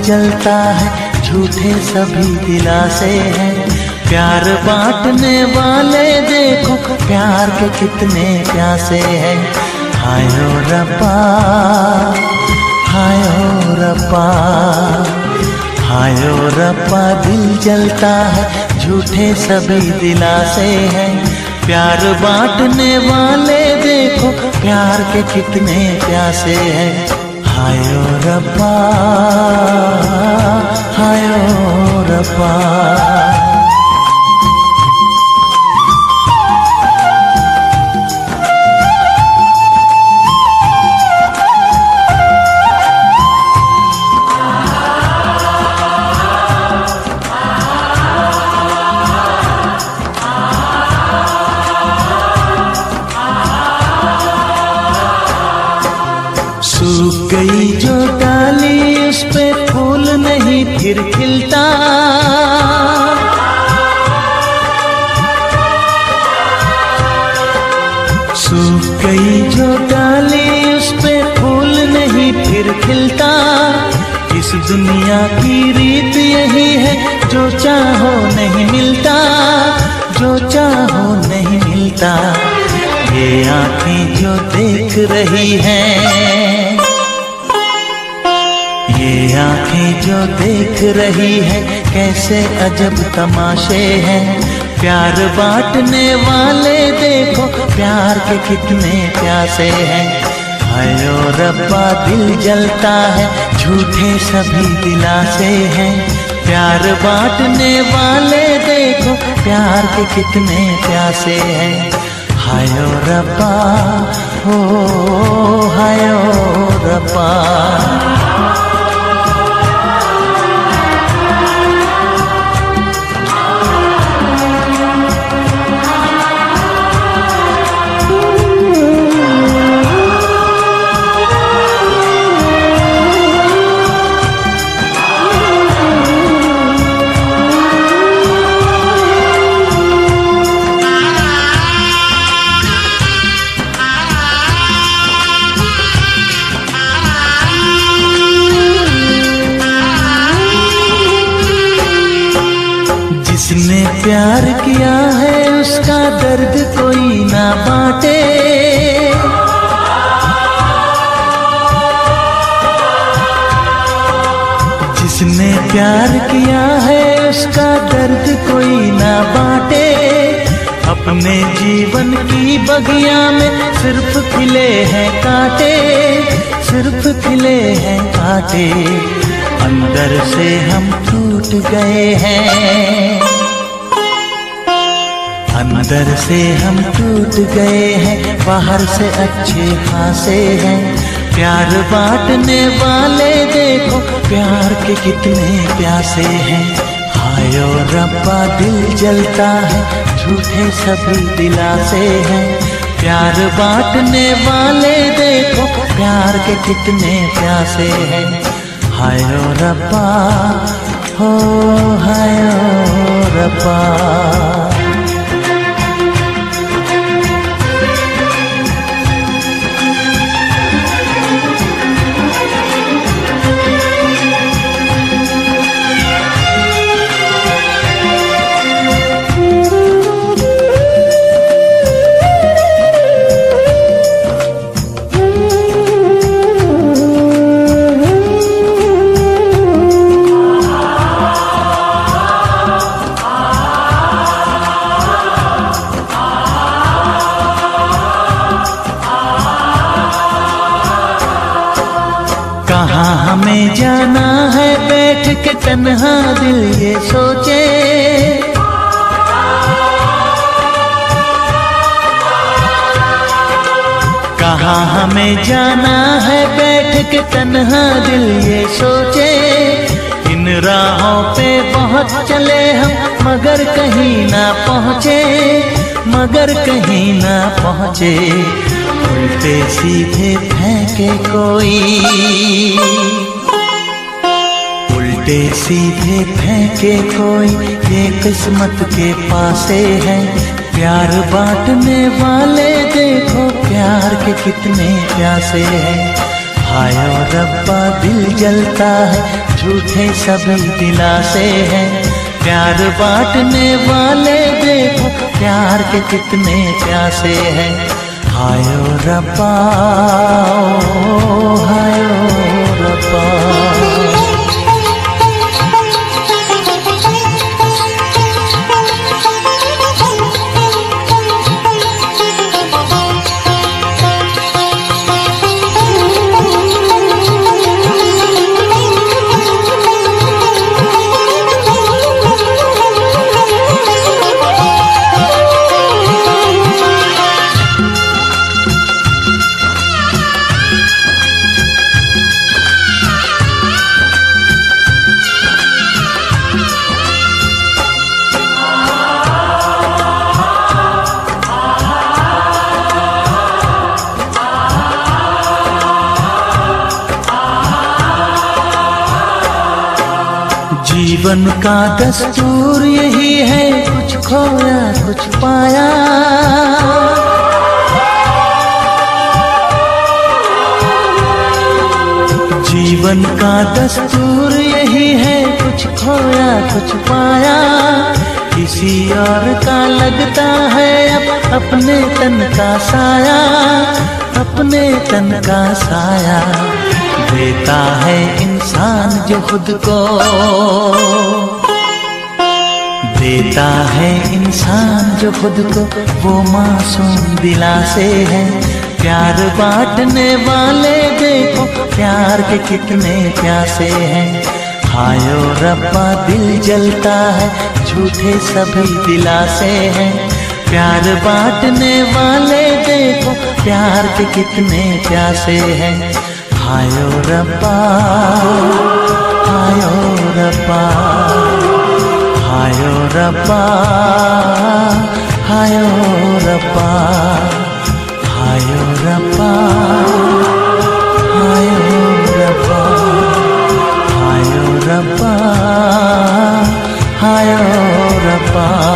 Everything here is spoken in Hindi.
जलता है, झूठे सभी दिलासे हैं। प्यार बांटने वाले देखो प्यार के कितने प्यासे हैं। हाय ओ रब्बा, हाय ओ रब्बा, हाय ओ रब्बा, दिल जलता है, झूठे सभी दिलासे हैं। प्यार बांटने वाले देखो प्यार के कितने प्यासे हैं। हाय ओ रब्बा, हाय ओ रब्बा। सूख गई जो डाली उस पे फूल नहीं फिर खिलता। सूख गई जो डाली उस पे फूल नहीं फिर खिलता। इस दुनिया की रीत यही है, जो चाहो नहीं मिलता, जो चाहो नहीं मिलता। ये आँखें जो देख रही हैं, ये आँखें जो देख रही है, कैसे अजब तमाशे हैं। प्यार बांटने वाले देखो प्यार के कितने प्यासे हैं। हाय ओ रब्बा, दिल जलता है, झूठे सभी दिलासे हैं। प्यार बांटने वाले देखो प्यार के कितने प्यासे हैं। हाय ओ रब्बा, हो हाय ओ रब्बा। जिसने प्यार किया है उसका दर्द कोई ना बांटे। जिसने प्यार किया है उसका दर्द कोई ना बांटे। अपने जीवन की बगिया में सिर्फ खिले हैं कांटे, सिर्फ खिले हैं कांटे। अंदर से हम टूट गए हैं, अंदर से हम टूट गए हैं, बाहर से अच्छे खासे हैं। प्यार बांटने वाले देखो प्यार के कितने प्यासे हैं। हाय ओ रब्बा, दिल जलता है, झूठे सभी दिलासे हैं। प्यार बांटने वाले देखो प्यार के कितने प्यासे हैं। हाय ओ रब्बा, हो हाय ओ रब्बा। कहाँ हमें जाना है बैठ के तन्हा दिल ये सोचे। कहाँ हमें जाना है बैठ के तन्हा दिल ये सोचे। इन राहों पे बहुत चले हम मगर कहीं ना पहुँचे, मगर कहीं ना पहुँचे। उल्टे सीधे फेंके कोई, उल्टे सीधे फेंके कोई, ये किस्मत के पासे है। प्यार बांटने वाले देखो प्यार के कितने प्यासे हैं। हाय ओ रब्बा, दिल जलता है, झूठे सभी दिलासे हैं। प्यार बांटने वाले देखो प्यार के कितने प्यासे हैं। हायो रब्बा ओ हायो रब्बा। जीवन का दस्तूर यही है, कुछ खोया कुछ पाया। जीवन का दस्तूर यही है, कुछ खोया कुछ पाया। किसी और का लगता है अब अपने तन का साया, अपने तन का साया। देता है इंसान जो खुद को, देता है इंसान जो खुद को, वो मासूम दिलासे है। प्यार बांटने वाले देखो प्यार के कितने प्यासे हैं। हायो रब्बा दिल जलता है, झूठे सभी दिलासे हैं। प्यार बांटने वाले देखो प्यार के कितने प्यासे हैं। हायो रब्बा हायो रब्बा हायो रब्बा हायो रब्बा हायो रब्बा हायो रब्बा हायो रब्बा हायो रब्बा।